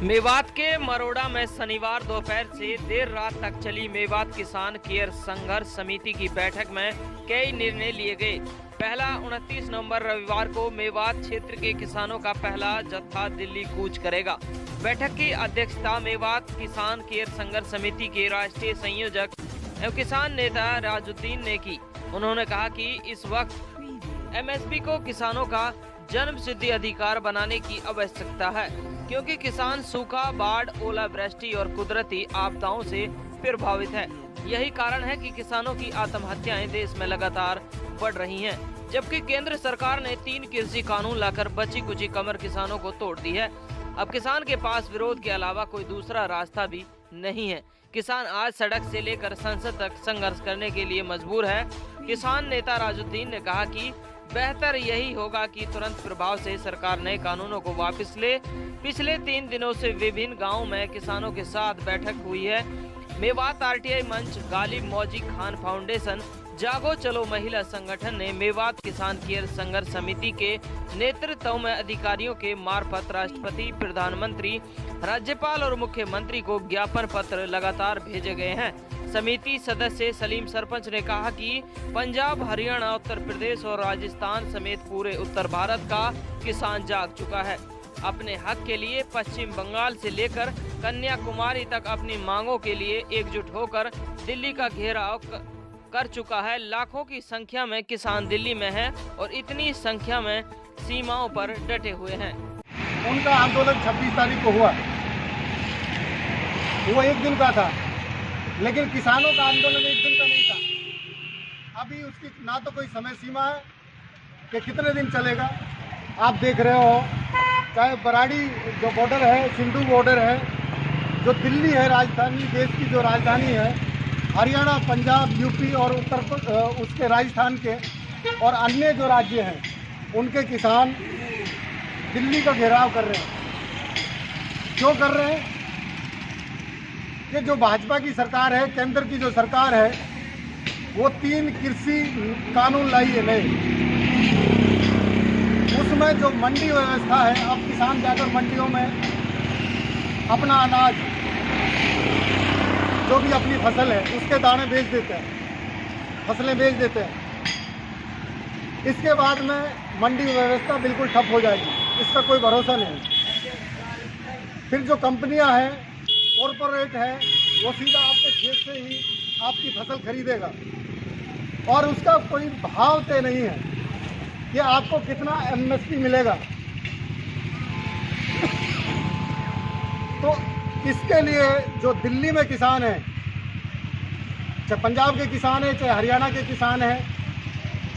मेवात के मरोड़ा में शनिवार दोपहर से देर रात तक चली मेवात किसान केयर संघर्ष समिति की बैठक में कई निर्णय लिए गए। पहला 29 नवंबर रविवार को मेवात क्षेत्र के किसानों का पहला जत्था दिल्ली कूच करेगा। बैठक की अध्यक्षता मेवात किसान केयर संघर्ष समिति के राष्ट्रीय संयोजक एवं किसान नेता राजुद्दीन ने की। उन्होंने कहा कि इस वक्त एमएसपी को किसानों का जन्म सिद्धि अधिकार बनाने की आवश्यकता है, क्योंकि किसान सूखा, बाढ़, ओलावृष्टि और कुदरती आपदाओं से प्रभावित है। यही कारण है कि किसानों की आत्महत्याएं देश में लगातार बढ़ रही हैं, जबकि केंद्र सरकार ने 3 कृषि कानून लाकर बची कुची कमर किसानों को तोड़ दी है। अब किसान के पास विरोध के अलावा कोई दूसरा रास्ता भी नहीं है। किसान आज सड़क से लेकर संसद तक संघर्ष करने के लिए मजबूर है। किसान नेता राजुद्दीन ने कहा कि बेहतर यही होगा कि तुरंत प्रभाव से सरकार नए कानूनों को वापस ले। पिछले 3 दिनों से विभिन्न गांवों में किसानों के साथ बैठक हुई है। मेवात आरटीआई मंच, गालिब मौजी खान फाउंडेशन, जागो चलो महिला संगठन ने मेवात किसान केयर संघर्ष समिति के नेतृत्व में अधिकारियों के मार्फत राष्ट्रपति, प्रधानमंत्री, राज्यपाल और मुख्यमंत्री को ज्ञापन पत्र लगातार भेजे गए हैं। समिति सदस्य सलीम सरपंच ने कहा कि पंजाब, हरियाणा, उत्तर प्रदेश और राजस्थान समेत पूरे उत्तर भारत का किसान जाग चुका है। अपने हक के लिए पश्चिम बंगाल से लेकर कन्याकुमारी तक अपनी मांगों के लिए एकजुट होकर दिल्ली का घेराव कर चुका है। लाखों की संख्या में किसान दिल्ली में हैं और इतनी संख्या में सीमाओं पर डटे हुए हैं। उनका आंदोलन 26 तारीख को हुआ, वो एक दिन का था, लेकिन किसानों का आंदोलन एक दिन का नहीं था। अभी उसकी ना तो कोई समय सीमा है कि कितने दिन चलेगा। आप देख रहे हो, चाहे बराड़ी जो बॉर्डर है, सिंधु बॉर्डर है, जो दिल्ली है राजधानी, देश की जो राजधानी है, हरियाणा, पंजाब, यूपी और उसके राजस्थान के और अन्य जो राज्य हैं, उनके किसान दिल्ली का घेराव कर रहे हैं। क्यों कर रहे हैं? कि जो भाजपा की सरकार है, केंद्र की जो सरकार है, वो 3 कृषि कानून लाई है नए। उसमें जो मंडी व्यवस्था है, अब किसान जाकर मंडियों में अपना अनाज, जो भी अपनी फसल है, उसके दाने बेच देते हैं, फसलें बेच देते हैं। इसके बाद में मंडी व्यवस्था बिल्कुल ठप हो जाएगी, इसका कोई भरोसा नहीं। फिर जो कंपनियां हैं, कॉरपोरेट है, वो सीधा आपके खेत से ही आपकी फसल खरीदेगा और उसका कोई भाव तय नहीं है कि आपको कितना एमएसपी मिलेगा। तो इसके लिए जो दिल्ली में किसान हैं, चाहे पंजाब के किसान हैं, चाहे हरियाणा के किसान हैं,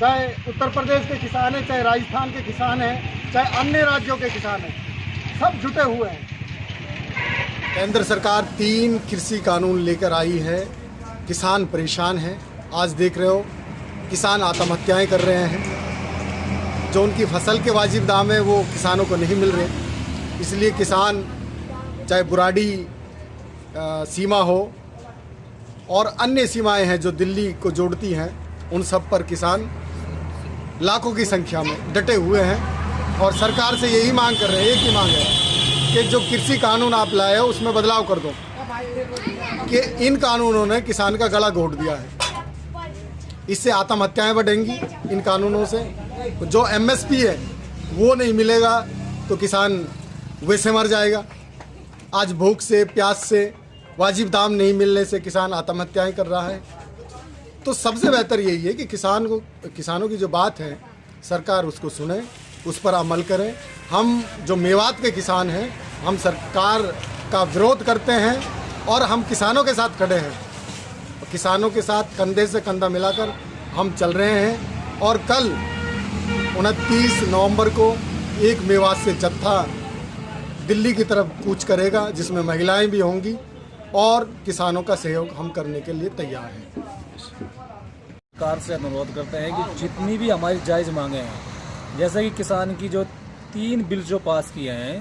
चाहे उत्तर प्रदेश के किसान हैं, चाहे राजस्थान के किसान हैं, चाहे अन्य राज्यों के किसान हैं, सब जुटे हुए हैं। केंद्र सरकार 3 कृषि कानून लेकर आई है। किसान परेशान हैं। आज देख रहे हो, किसान आत्महत्याएं कर रहे हैं। जो उनकी फसल के वाजिब दाम है वो किसानों को नहीं मिल रहे। इसलिए किसान, चाहे बुराड़ी सीमा हो और अन्य सीमाएं हैं जो दिल्ली को जोड़ती हैं, उन सब पर किसान लाखों की संख्या में डटे हुए हैं और सरकार से यही मांग कर रहे हैं। एक ही मांग है कि जो कृषि कानून आप लाए हो उसमें बदलाव कर दो, कि इन कानूनों ने किसान का गला घोट दिया है। इससे आत्महत्याएं बढ़ेंगी। इन कानूनों से जो एमएसपी है वो नहीं मिलेगा तो किसान वैसे मर जाएगा। आज भूख से, प्यास से, वाजिब दाम नहीं मिलने से किसान आत्महत्याएं कर रहा है। तो सबसे बेहतर यही है कि किसानों की जो बात है, सरकार उसको सुने, उस पर अमल करें। हम जो मेवात के किसान हैं, हम सरकार का विरोध करते हैं और हम किसानों के साथ खड़े हैं। किसानों के साथ कंधे से कंधा मिलाकर हम चल रहे हैं और कल 29 नवंबर को एक मेवात से जत्था दिल्ली की तरफ कूच करेगा, जिसमें महिलाएं भी होंगी और किसानों का सहयोग हम करने के लिए तैयार हैं। सरकार से अनुरोध करते हैं कि जितनी भी हमारी जायज़ मांगे हैं, जैसे कि किसान की जो 3 बिल जो पास किए हैं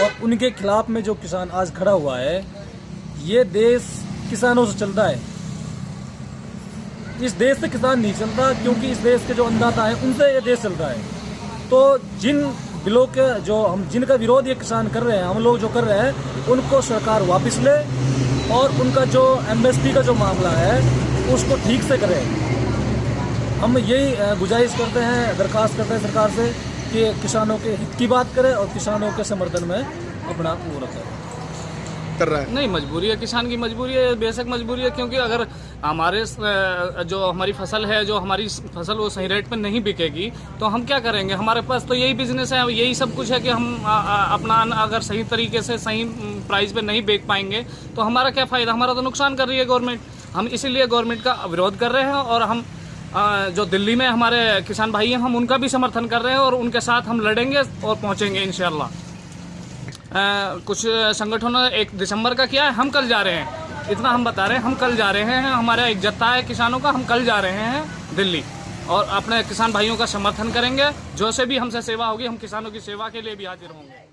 और उनके खिलाफ में जो किसान आज खड़ा हुआ है, ये देश किसानों से चलता है। इस देश से किसान नहीं चलता, क्योंकि इस देश के जो अन्नदाता हैं उनसे ये देश चलता है। तो जिन बिलों के जो हम जिनका विरोध ये किसान कर रहे हैं, हम लोग जो कर रहे हैं, उनको सरकार वापस ले और उनका जो MSP का जो मामला है उसको ठीक से करें। हम यही गुजारिश करते हैं, दरख्वास्त करते हैं सरकार से कि किसानों के हित की बात करें और किसानों के समर्थन में अपना वो रखें। कर रहा है नहीं, मजबूरी है, किसान की मजबूरी है, बेशक मजबूरी है, क्योंकि अगर हमारे जो हमारी फसल है, जो हमारी फसल वो सही रेट पर नहीं बिकेगी तो हम क्या करेंगे। हमारे पास तो यही बिजनेस है, यही सब कुछ है कि हम अपना अगर सही तरीके से सही प्राइस पे नहीं बेच पाएंगे तो हमारा क्या फ़ायदा, हमारा तो नुकसान कर रही है गवर्नमेंट। हम इसीलिए गवर्नमेंट का विरोध कर रहे हैं और हम जो दिल्ली में हमारे किसान भाई हैं हम उनका भी समर्थन कर रहे हैं और उनके साथ हम लड़ेंगे और पहुँचेंगे इंशाल्लाह। कुछ संगठनों ने 1 दिसंबर का किया है, हम कल जा रहे हैं, इतना हम बता रहे हैं, हम कल जा रहे हैं। हमारा एक जत्था है किसानों का, हम कल जा रहे हैं दिल्ली और अपने किसान भाइयों का समर्थन करेंगे। जो से भी हमसे सेवा होगी हम किसानों की सेवा के लिए भी हाजिर होंगे।